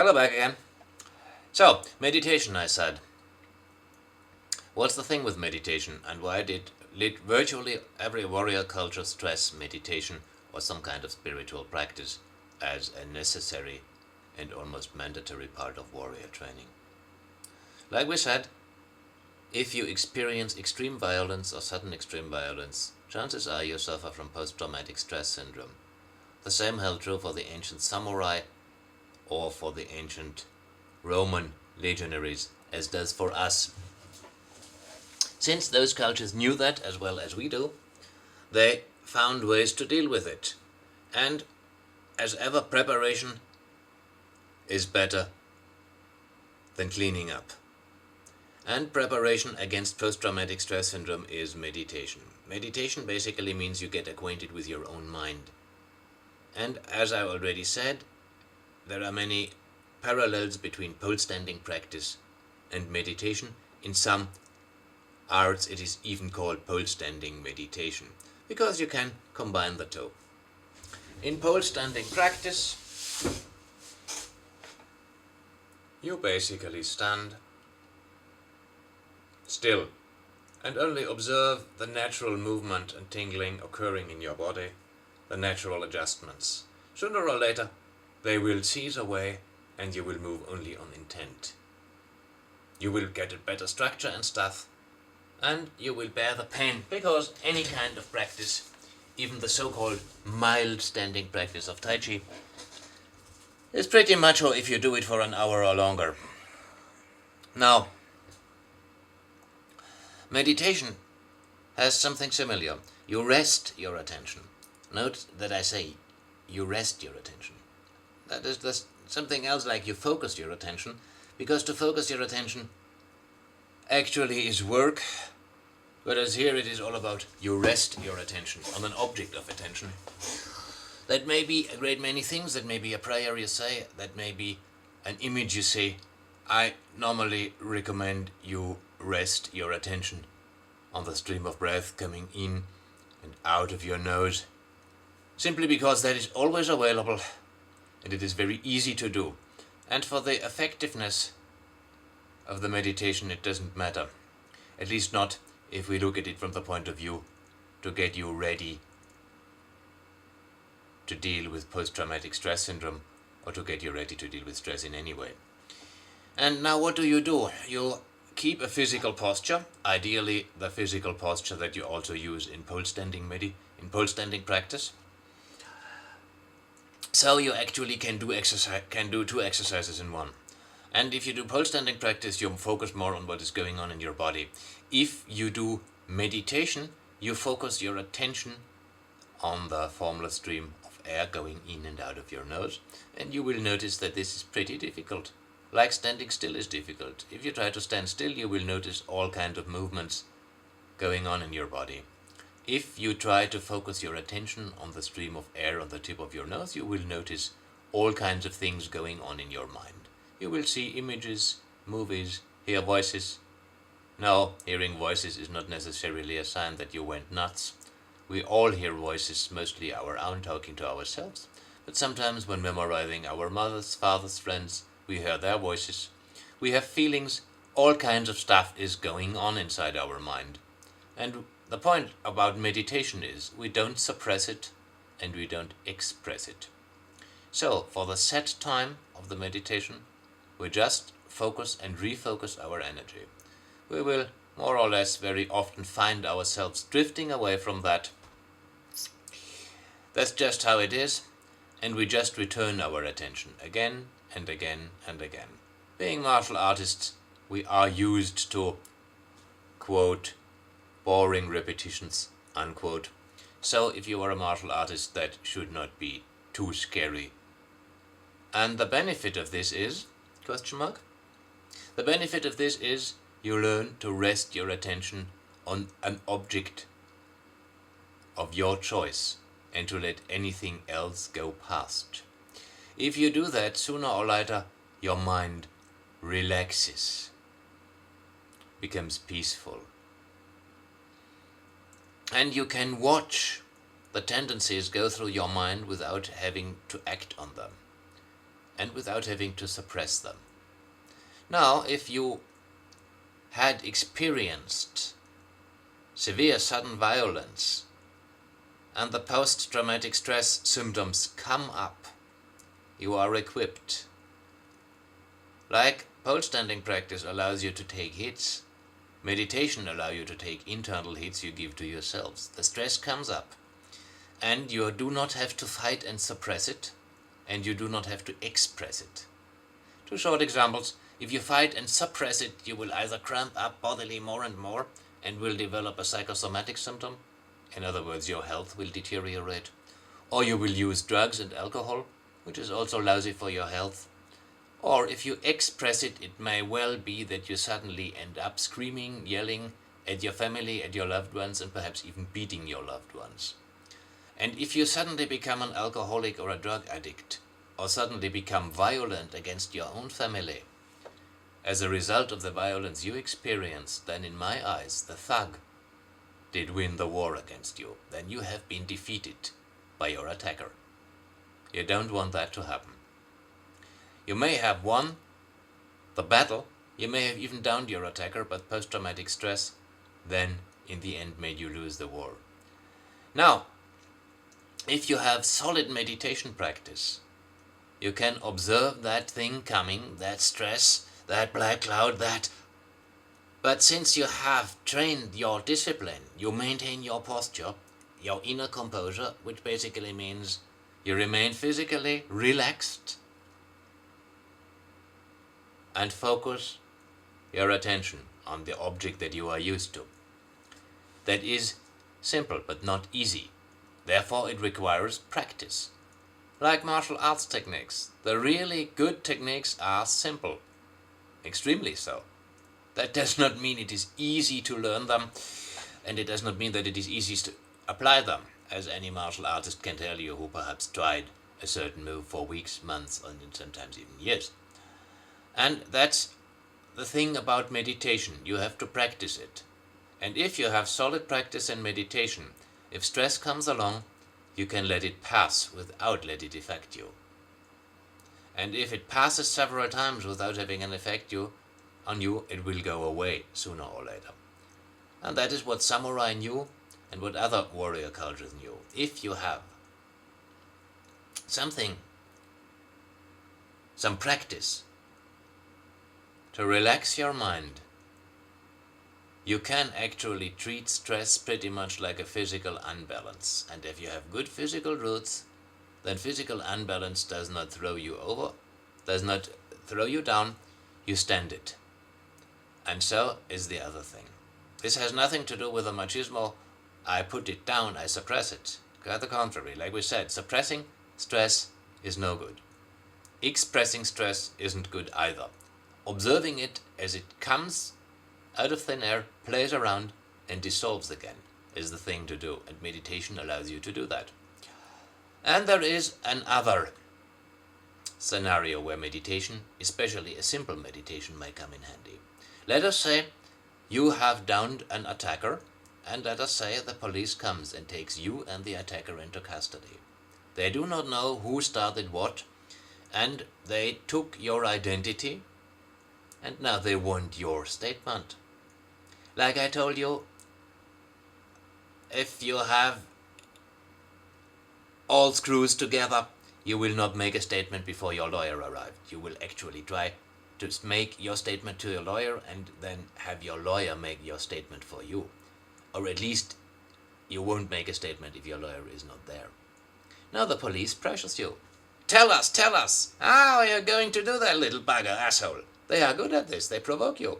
Hello back again. So, meditation, I said. What's the thing with meditation, and why did virtually every warrior culture stress meditation or some kind of spiritual practice as a necessary and almost mandatory part of warrior training? Like we said, if you experience extreme violence or sudden extreme violence, chances are you suffer from post-traumatic stress syndrome. The same held true for the ancient samurai or for the ancient Roman legionaries as does for us. Since those cultures knew that as well as we do, they found ways to deal with it. And as ever, preparation is better than cleaning up. And preparation against post-traumatic stress syndrome is meditation. Meditation basically means you get acquainted with your own mind. And as I already said, there are many parallels between pole standing practice and meditation. In some arts it is even called pole standing meditation, because you can combine the two. In pole standing practice, you basically stand still and only observe the natural movement and tingling occurring in your body, the natural adjustments. Sooner or later, they will cease away and you will move only on intent. You will get a better structure and stuff, and you will bear the pain, because any kind of practice, even the so-called mild standing practice of Tai Chi, is pretty macho if you do it for an hour or longer. Now, meditation has something similar. You rest your attention. Note that I say you rest your attention. That is something else like you focus your attention, because to focus your attention actually is work, whereas here it is all about you rest your attention on an object of attention. That may be a great many things, that may be a prayer you say, that may be an image you see. I normally recommend you rest your attention on the stream of breath coming in and out of your nose, simply because that is always available and it is very easy to do. And for the effectiveness of the meditation, it doesn't matter. At least not if we look at it from the point of view to get you ready to deal with post-traumatic stress syndrome, or to get you ready to deal with stress in any way. And now what do? You keep a physical posture, ideally the physical posture that you also use in pole standing practice. So you actually can do two exercises in one. And if you do pole standing practice, you focus more on what is going on in your body. If you do meditation, you focus your attention on the formless stream of air going in and out of your nose, and you will notice that this is pretty difficult. Like standing still is difficult. If you try to stand still, you will notice all kinds of movements going on in your body. If you try to focus your attention on the stream of air on the tip of your nose, you will notice all kinds of things going on in your mind. You will see images, movies, hear voices. No, hearing voices is not necessarily a sign that you went nuts. We all hear voices, mostly our own, talking to ourselves. But sometimes when memorizing our mothers, fathers, friends, we hear their voices. We have feelings. All kinds of stuff is going on inside our mind. And the point about meditation is we don't suppress it and we don't express it. So, for the set time of the meditation, we just focus and refocus our energy. We will more or less very often find ourselves drifting away from that. That's just how it is, and we just return our attention again and again and again. Being martial artists, we are used to, quote, boring repetitions, unquote. So if you are a martial artist, that should not be too scary. And the benefit of this is, question mark? The benefit of this is you learn to rest your attention on an object of your choice and to let anything else go past. If you do that, sooner or later, your mind relaxes, becomes peaceful. And you can watch the tendencies go through your mind without having to act on them. and without having to suppress them. Now, if you had experienced severe sudden violence and the post-traumatic stress symptoms come up, you are equipped. Like pole standing practice allows you to take hits, meditation allows you to take internal hits you give to yourselves. The stress comes up and you do not have to fight and suppress it, and you do not have to express it. Two short examples. If you fight and suppress it, you will either cramp up bodily more and more and will develop a psychosomatic symptom. In other words, your health will deteriorate. Or you will use drugs and alcohol, which is also lousy for your health. Or if you express it, it may well be that you suddenly end up screaming, yelling at your family, at your loved ones, and perhaps even beating your loved ones. And if you suddenly become an alcoholic or a drug addict, or suddenly become violent against your own family, as a result of the violence you experienced, then in my eyes, the thug did win the war against you. Then you have been defeated by your attacker. You don't want that to happen. You may have won the battle, you may have even downed your attacker, but post-traumatic stress then in the end made you lose the war. Now, if you have solid meditation practice, you can observe that thing coming, that stress, that black cloud, but since you have trained your discipline, you maintain your posture, your inner composure, which basically means you remain physically relaxed and focus your attention on the object that you are used to. That is simple but not easy. Therefore, it requires practice. Like martial arts techniques, the really good techniques are simple. Extremely so. That does not mean it is easy to learn them, and it does not mean that it is easy to apply them, as any martial artist can tell you who perhaps tried a certain move for weeks, months, and sometimes even years. And that's the thing about meditation. You have to practice it. And if you have solid practice in meditation, if stress comes along, you can let it pass without letting it affect you. And if it passes several times without having an effect on you, it will go away sooner or later. And that is what samurai knew and what other warrior cultures knew. If you have some practice to relax your mind, you can actually treat stress pretty much like a physical unbalance. And if you have good physical roots, then physical unbalance does not throw you over, does not throw you down, you stand it. And so is the other thing. This has nothing to do with the machismo, I put it down, I suppress it. Quite the contrary, like we said, suppressing stress is no good. Expressing stress isn't good either. Observing it as it comes out of thin air, plays around, and dissolves again is the thing to do, and meditation allows you to do that. And there is another scenario where meditation, especially a simple meditation, may come in handy. Let us say you have downed an attacker, and let us say the police comes and takes you and the attacker into custody. They do not know who started what, and they took your identity, and now they want your statement. Like I told you, if you have all screws together, you will not make a statement before your lawyer arrives. You will actually try to make your statement to your lawyer and then have your lawyer make your statement for you. Or at least you won't make a statement if your lawyer is not there. Now the police pressures you. Tell us! How are you going to do that, little bugger, asshole? They are good at this, they provoke you.